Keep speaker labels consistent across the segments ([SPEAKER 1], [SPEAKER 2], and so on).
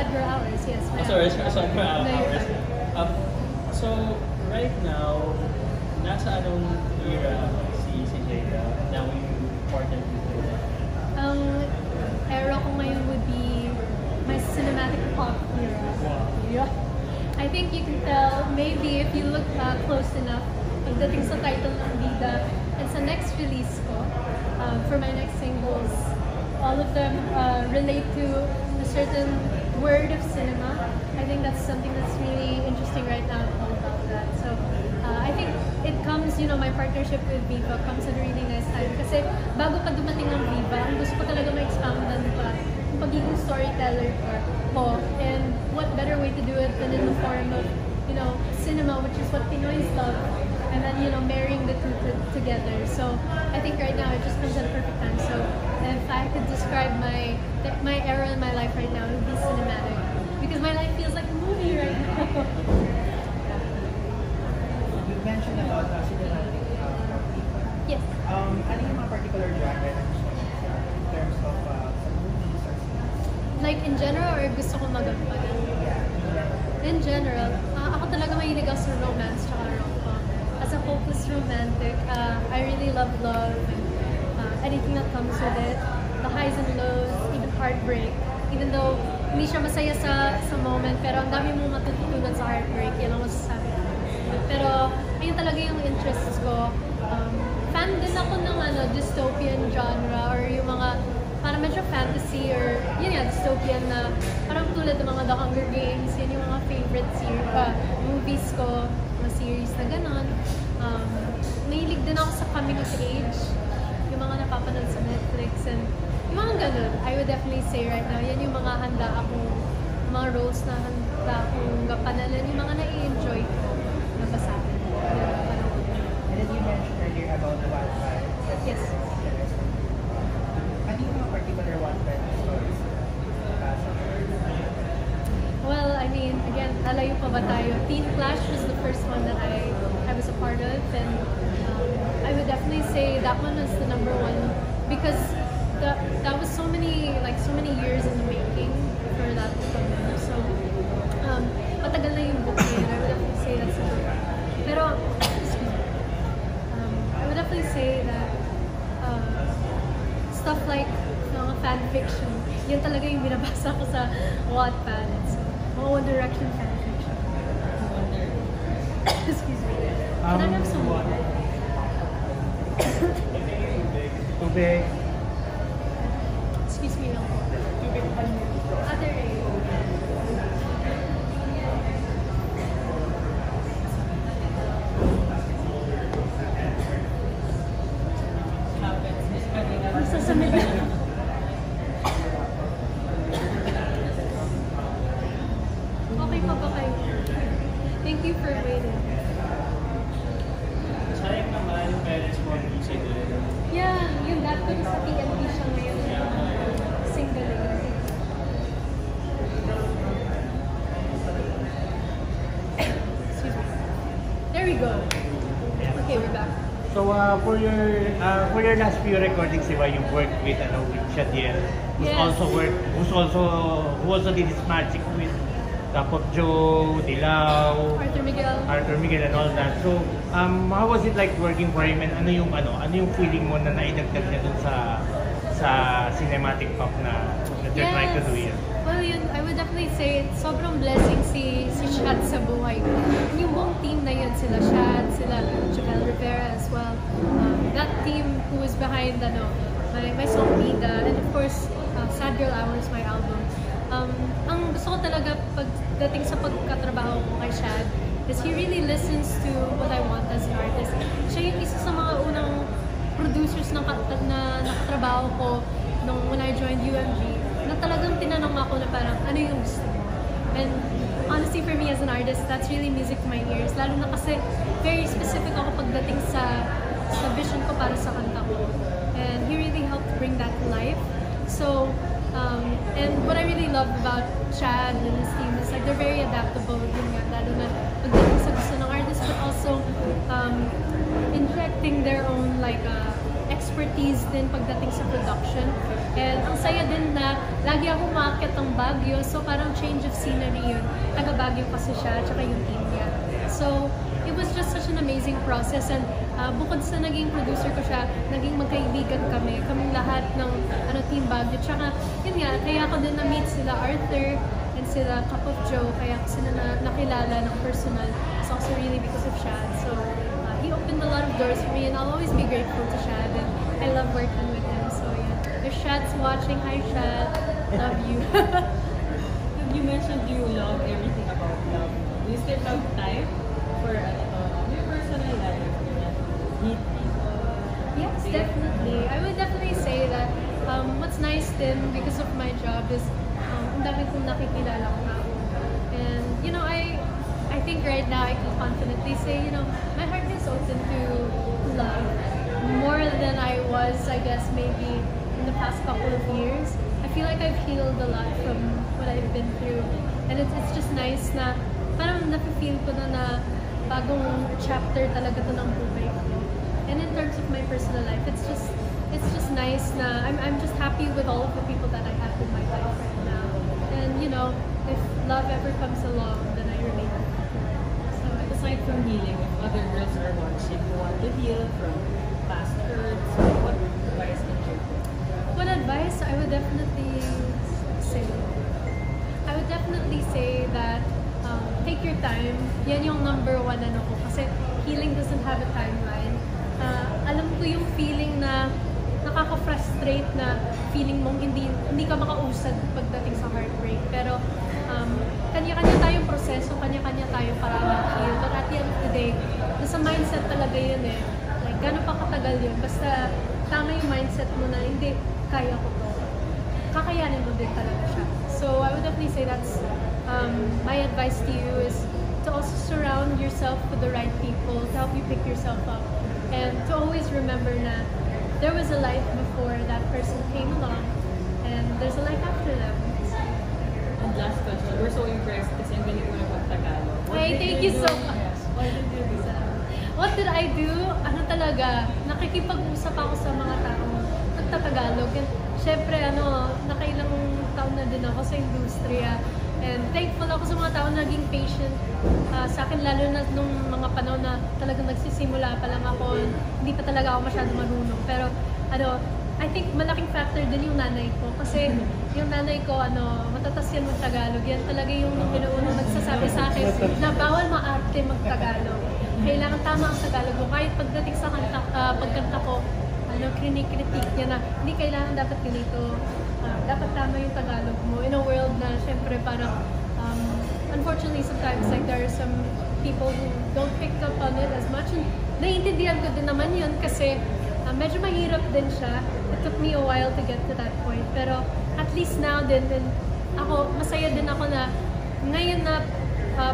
[SPEAKER 1] Sad Girl Hours, yes.
[SPEAKER 2] Sorry, Sad Girl Hours. So, right now, nasa anong era si Jada? Now you partnered with her?
[SPEAKER 1] Era ko ngayon would be my cinematic pop era.
[SPEAKER 2] Wow.
[SPEAKER 1] Yeah. I think you can tell, maybe if you look close enough, pagdating sa title ng Bida, and sa next release ko, for my next singles, all of them relate to a certain word of cinema. I think that's something that's really interesting right now, all about that. So, I think it comes, my partnership with Viva comes at a really nice time. Kasi bago pa dumating ng Viva, ang gusto ko talaga ma-expoundan pa yung pagiging storyteller ko. And what better way to do it than in the form of, cinema, which is what Pinoys love. And then, marrying the two together. So, I think right now it just comes at a perfect time. So, if I could describe my era in my life right now, it would be cinematic. Because my life feels like a movie right now.
[SPEAKER 3] You mentioned about cinematic.
[SPEAKER 1] Yes.
[SPEAKER 3] Ano yung mga particular genre na gusto mo in terms of movies or series?
[SPEAKER 1] Like in general, or gusto ko magampagan? In general, ako talaga mahilig ako sa romance tsaka rom-com. As a hopeless romantic, I really love love and anything that comes with it. The highs and lows, even heartbreak. Even though hindi siya masaya sa moment, pero ang dami mong matututunan sa heartbreak, yan ang masasabi ko. Pero ayun talaga yung interests ko. Fan din ako ng dystopian genre or yung mga parang medyo fantasy or yun nga, dystopian na parang tulad ng mga The Hunger Games, yun yung mga favorite movies ko, mga series na gano'n. Mahilig din ako sa coming of age, yung mga napapanood sa Netflix and yung mga gano'n. I would definitely say right now, yan yung mga mga roles na handa akong gapanalan, yung mga na-i-enjoy ko na basahin.
[SPEAKER 3] And then you mentioned earlier about Wattpad.
[SPEAKER 1] Yes.
[SPEAKER 3] Ano yung mga particular Wattpad stories?
[SPEAKER 1] Well, I mean, again, lalayo pa ba tayo? Teen Clash was the first one that I was a part of, and I would definitely say that one was the number one because that was so many years in the making for that to come in. So, matagal na yung book na yun. I would definitely say that's the book. Pero, excuse me. I would definitely say that stuff like mga fan fiction, yan talaga yung binabasa ko sa Wattpad. So, mga One Direction fan fiction. Excuse me. Can I have some water?
[SPEAKER 3] Tubig.
[SPEAKER 1] Excuse me lang. Other area. Masasamid na. Okay pa ba kayo? Thank you for waiting.
[SPEAKER 2] Sayang naman, parents mo ang busy din.
[SPEAKER 1] Yeah, yung dad ko sa TNT siya ngayon. Single lady. Excuse me. There we go. Okay, we're back.
[SPEAKER 4] So for your last few recordings, diba, you worked with Shadiel,
[SPEAKER 1] Yes.
[SPEAKER 4] who also did his magic with Tapot Joe, Dilaw,
[SPEAKER 1] Arthur Miguel,
[SPEAKER 4] and all that. So how was it like working for him, and ano yung feeling mo na naidagdag niya dun sa cinematic pop na you're trying to do here?
[SPEAKER 1] Well, yun, I would definitely say sobrang blessing si Shad sa buhay ko. Yung buong team na yun, sila Shad, sila Joel Rivera as well. That team who was behind my song Bida, and of course, Sad Girl Hours, my album. Ang gusto ko talaga pagdating sa pagkatrabaho ko kay Shad is he really listens to what I want as an artist. Siya yung isa sa mga unang producers na nakatrabaho ko when I joined UMG, na talagang tinanong ako na parang ano yung gusto mo. And honestly, for me as an artist, that's really music to my ears. Lalo na kasi very specific ako pagdating sa vision ko para sa kanta ko. And he really helped bring that to life. So, and what I really love about Chad and his team is like they're very adaptable, yun nga, lalo na pagdating sa gusto ng artist, but also injecting their own expertise ease din pagdating sa production. And ang saya din na lagi ako umaakit ng Baguio, so parang change of scenery yun. Taga Baguio kasi siya, tsaka yung team niya. So, it was just such an amazing process, and bukod sa naging producer ko siya, naging magkaibigan kaming lahat ng Team Baguio. Tsaka, yun nga, kaya ako din na-meet sila Arthur and sila Cup of Joe, kaya ako sila nakilala ng personal. It's also really because of Shad. So, he opened a lot of doors for me, and I'll always be grateful to Shad, and I love working with him. So, yeah. If Shad's watching, hi Shad, love you.
[SPEAKER 5] You mentioned you love everything about love. Do you still have time for your personal life? Meet people?
[SPEAKER 1] Yes, definitely. I would definitely say that what's nice then because of my job is ang dami kong nakikilala ko tao. And I think right now I can confidently say, my heart is open to love more than I was, I guess, maybe in the past couple of years. I feel like I've healed a lot from what I've been through. And it's just nice na parang nafe-feel ko na bagong chapter talaga to ng buhay ko. And in terms of my personal life, it's just nice na I'm just happy with all of the people that I have in my life right now. And if love ever comes along, then I remain happy. So
[SPEAKER 5] Aside from healing, if other girls are watching who want to heal from past hurts, what advice would you give?
[SPEAKER 1] what advice I would definitely say? I would definitely say that take your time. Yan yung number one ko. Kasi healing doesn't have a timeline. Alam ko yung feeling na nakaka-frustrate na feeling mong hindi ka makausad pagdating sa heartbreak. Pero kanya-kanya tayong proseso, kanya-kanya tayo para mag-heal. But at the end of the day, nasa mindset talaga yun eh. Like, gano'n pa katagal yun. Basta tama yung mindset mo na hindi, kaya ko to. Kakayanin mo din talaga siya. So I would definitely say that's my advice to you is to also surround yourself with the right people to help you pick yourself up. And to always remember na there was a life before that person came along, and there's a life after them.
[SPEAKER 5] And last question, we're so impressed kasi ang galing mo na mag-Tagalog.
[SPEAKER 1] Hey, thank you so much.
[SPEAKER 5] What did you do?
[SPEAKER 1] What did I do? Ano talaga, nakikipag-usap ako sa mga tao nagtatagalog. And syempre, nakailang taon na din ako sa industriya. And thankful ako sa mga tao na naging patient sa akin, lalo na nung mga panahon na talagang nagsisimula pa lang ako, hindi pa talaga ako masyado marunong. Pero I think malaking factor din yung nanay ko. Kasi yung nanay ko, matatas yan mag-Tagalog. Yan talaga yung pinuunang nagsasabi sa akin na bawal maarte mag-Tagalog. Kailangan tama ang Tagalog mo. Kahit pagdating sa pagkanta ko, kritik niya na hindi kailangan dapat ganito. Dapat tama yung Tagalog mo. In a world na syempre parang unfortunately sometimes like there are some people who don't pick up on it as much. And naiintindihan ko din naman yun kasi medyo mahirap din siya. It took me a while to get to that point. Pero at least now din ako, masaya din ako na ngayon na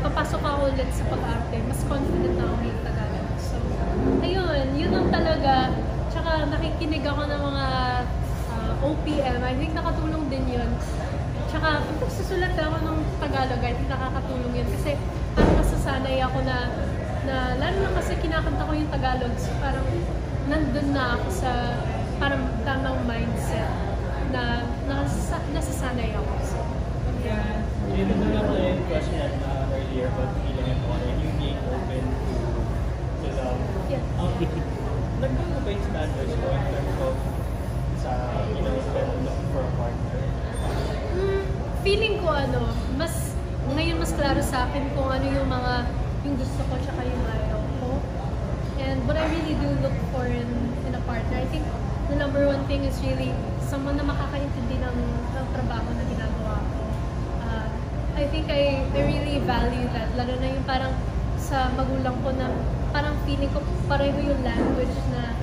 [SPEAKER 1] papasok ako ulit sa pag-arte, mas confident na ako yung Tagalog. So, ayun, yun lang talaga. Tsaka nakikinig ako ng mga OPM. I think nakatulong din yun. Tsaka, kung nagsusulat ako ng Tagalog, I think nakakatulong yun. Kasi parang nasasanay ako na lalo na kasi kinakanta ko yung Tagalog. So, parang nandun na ako sa parang tamang mindset na nasasanay ako. So,
[SPEAKER 2] Yeah. Yun na lang yung question earlier about feeling and all, and you being open to love.
[SPEAKER 1] yeah.
[SPEAKER 2] Nagbago ba yung standards mo in terms of sa, looking for a partner?
[SPEAKER 1] Feeling ko ngayon mas klaro sa akin kung ano yung gusto ko tsaka yung ayaw ko. And what I really do look for in a partner, I think the number one thing is really someone na makakaintindi ng trabaho na ginagawa ko. I think I really value that. Lalo na yung parang sa magulang ko na parang feeling ko pareho yung language na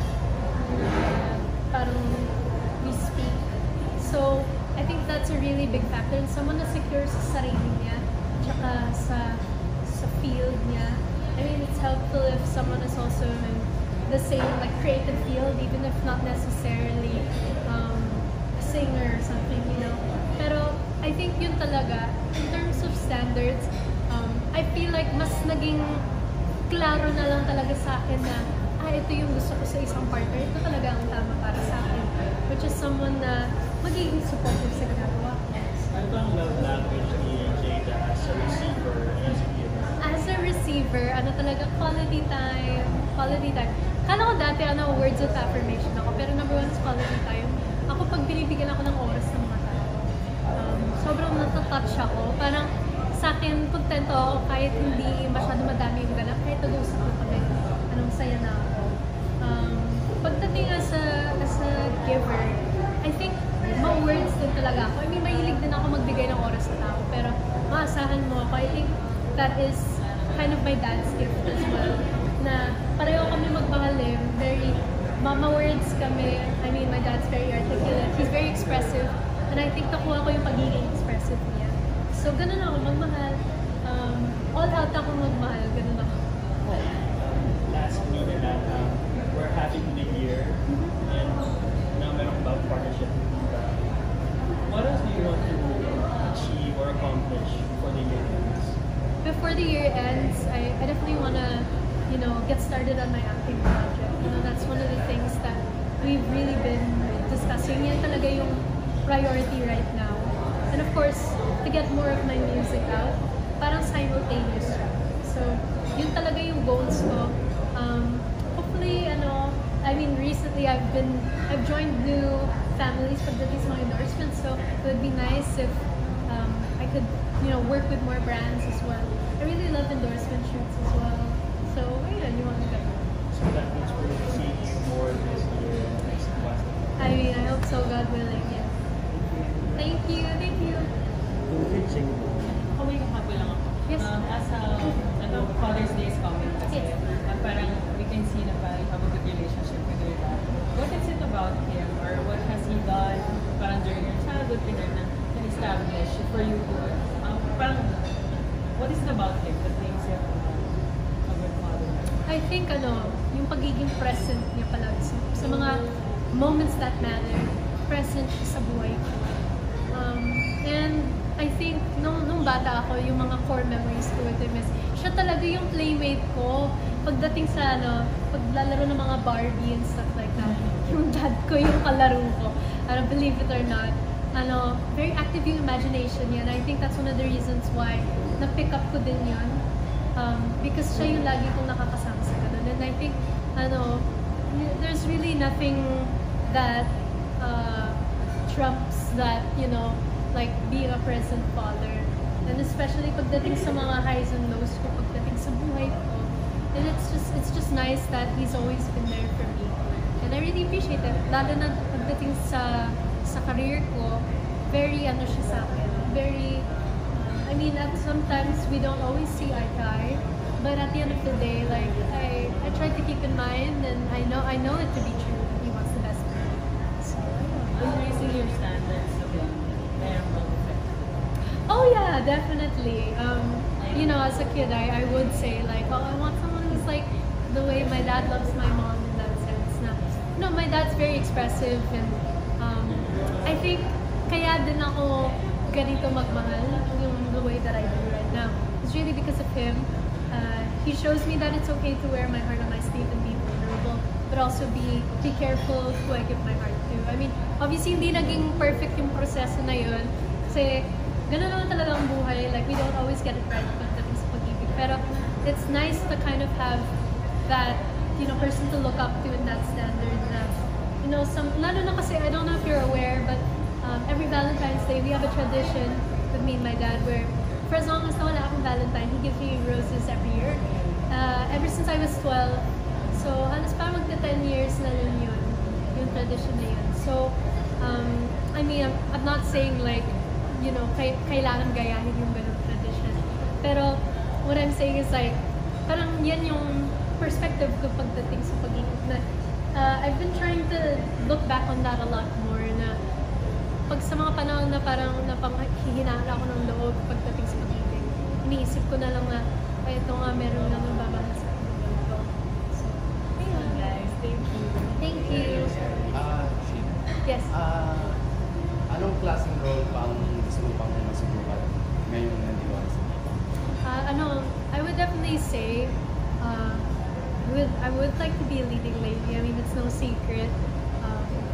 [SPEAKER 1] parang we speak. So, I think that's a really big factor. And someone na secure sa sarili niya, tsaka sa field niya. I mean, it's helpful if someone is also in the same creative field, even if not necessarily a singer or something, Pero I think yun talaga, in terms of standards, I feel like mas naging klaro na lang talaga sa akin na ito yung gusto ko sa isang partner. Ito talaga ang tama para sa someone na magiging supportive sa ginagawa ko.
[SPEAKER 2] Ano ba ang love language ni Jada as a receiver and as a giver?
[SPEAKER 1] As a receiver, ano talaga, quality time, quality time. Kala ko dati, words of affirmation ako, pero number one is quality time. Ako, pag binibigyan ako ng oras ng mga tao, sobrang natatouch ako. Parang, sa akin, kontento ako kahit hindi masyado madami yung ganap, kahit nag-uusap ko kami, saya na ako. Pagdating as a giver, I think, ma-words din talaga ako. I mean, mahilig din ako magbigay ng oras sa tao, pero maasahan mo ako. I think that is kind of my dad's gift as well. Na pareho kami magmahalim, very mama words kami. I mean, my dad's very articulate. He's very expressive. And I think nakuha ko yung pagiging expressive niya. So, ganun ako magmahal. All out ako magmahal. Ganun ako.
[SPEAKER 2] Lastly, we're happy to be here. And now meron ba partnership with Viva? What else do you want to achieve or accomplish before the year ends?
[SPEAKER 1] Before the year ends, I definitely want to, get started on my acting project. That's one of the things that we've really been discussing. Yan talaga yung priority right now. And of course, to get more of my music out, parang simultaneous siya. So, yun talaga yung goals ko. Hopefully, recently I've joined new families pagdating sa mga endorsements. So, it would be nice if I could, work with more brands as well. I really love endorsement shoots as well. So, ayun, you want to go.
[SPEAKER 2] So that means we're going to see you more this year and next month.
[SPEAKER 1] I hope so, God willing, yeah. Thank you, thank you.
[SPEAKER 5] Kung may kahabi lang ako.
[SPEAKER 1] Yes.
[SPEAKER 5] As Father's Day is coming kasi,
[SPEAKER 1] Yes.
[SPEAKER 5] Parang we can see na parang you have a good relationship with your dad. What is it about him or what has he done parang during your childhood na establish for you to, parang, what is it about him that makes him a good father?
[SPEAKER 1] I think yung pagiging present niya palagi sa mga moments that matter, present siya sa buhay ko. And I think nung bata ako, yung mga core memories ko with him is, siya talaga yung playmate ko. Pagdating sa paglalaro ng mga Barbie and stuff like that, yung dad ko yung kalaro ko. Believe it or not, very active yung imagination niya. And I think that's one of the reasons why na-pick up ko din yun. Because siya yung lagi kong nakakasama sa ganun. And I think, there's really nothing that trumps that, like being a present father. And especially pagdating sa mga highs and lows ko, pagdating sa buhay ko. And it's just nice that he's always been there for me. And I really appreciate it. Lalo na pagdating sa career ko, very siya sa akin. Very, at sometimes we don't always see eye to eye. But at the end of the day, like, I try to keep in mind, and I know it to be true. He wants the best for me. So,
[SPEAKER 5] When raising your standards of love, mayroon bang effect?
[SPEAKER 1] oh yeah, definitely. As a kid, I would say like, oh, I want someone who's like the way my dad loves my mom in that sense. Na, my dad's very expressive, and I think kaya din ako ganito magmahal yung the way that I do right now. It's really because of him. He shows me that it's okay to wear my heart on my sleeve and be vulnerable, but also be careful who I give my heart to. Obviously, hindi naging perfect yung proseso na yun. Kasi, ganun naman talaga ang buhay. Like, we don't always get it right pagdating sa pag-ibig. Pero, it's nice to kind of have that, person to look up to in that standard na, lalo na kasi, I don't know if you're aware, but every Valentine's Day, we have a tradition with me and my dad where, for as long as nawala akong Valentine, he gives me roses every year. Ever since I was 12. So, halos parang magta 10 years na rin yun, yung tradition na yun. So, I'm not saying like, kailangan gayahin yung ganung tradition. Pero, what I'm saying is like, parang yan yung perspective ko pagdating sa pag-ibig na I've been trying to look back on that a lot more na pag sa mga panahon na parang napanghihinaan ako ng loob pagdating sa pag-ibig, iniisip ko na lang na, ay, ito nga, meron na nang babahal sa akin. So, ayun.
[SPEAKER 5] Guys, thank you.
[SPEAKER 1] Thank you. Yes.
[SPEAKER 6] Anong klaseng role pang gusto mo pang masubukan ngayon nandito ka sa
[SPEAKER 1] I would definitely say, I would like to be a leading lady. It's no secret.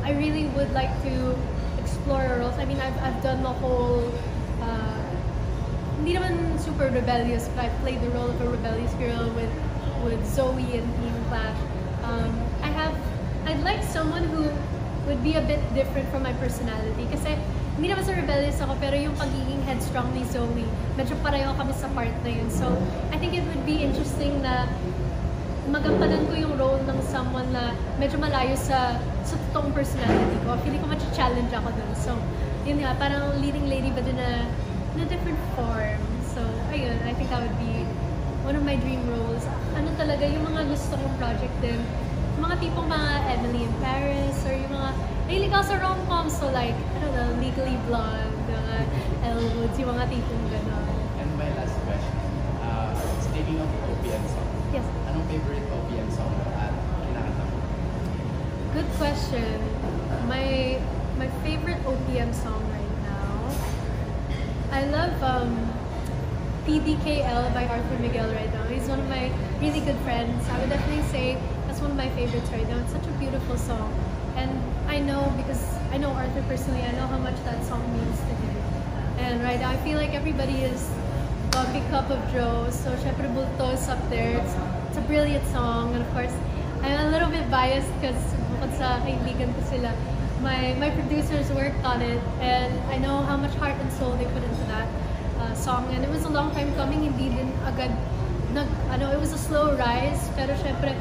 [SPEAKER 1] I really would like to explore roles. I mean, I've done the whole, hindi naman super rebellious, but I played the role of a rebellious girl with Zoe in Teen Clash. I'd like someone who would be a bit different from my personality. Kasi hindi naman sa rebellious ako, pero yung pagiging headstrong ni Zoe, medyo pareho kami sa part na yun. So, I think it would be interesting na magampanan ko yung role ng someone na medyo malayo sa totoong personality ko. Feeling ko matcha-challenge ako dun. So, yun nga, parang leading lady but in a different form. So, ayun, I think that would be one of my dream roles. Ano talaga, yung mga gusto kong project din, yung mga tipong mga Emily in Paris, or yung mga, nahilig ako sa rom-coms, so like, I don't know, Legally Blonde, mga Elle Woods, yung mga tipong gano'n.
[SPEAKER 6] And my last question, speaking of OPM song,
[SPEAKER 1] Yes.
[SPEAKER 6] anong favorite OPM song at kinakanta mo?
[SPEAKER 1] Good question. My favorite OPM song right now, I love PDKL by Arthur Miguel right now. He's one of my really good friends. I would definitely say that's one of my favorites right now. It's such a beautiful song. And I know, because I know Arthur personally, I know how much that song means to him. And right now, I feel like everybody is Bumpy Cup of Joe, so syempre Bultos up there. It's a brilliant song. And of course, I'm a little bit biased because bukod sa kaibigan ko sila, my producers worked on it, and I know how much heart and soul they put into that song. And it was a long time coming, hindi din agad it was a slow rise, pero syempre,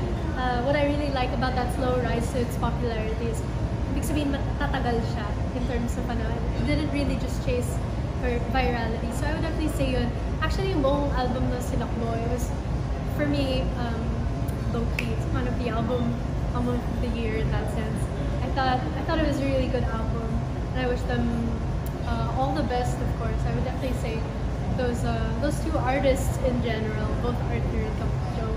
[SPEAKER 1] what I really like about that slow rise to its popularity is, ibig sabihin matatagal siya in terms of it didn't really just chase for virality. So I would definitely say yun. Actually, yung buong album na Sinakbo, it was, for me, low-key, it's kind of the album of the year in that sense. I thought it was a really good album, and I wish them all the best, of course. I would definitely say those two artists in general, both Arthur and Joe,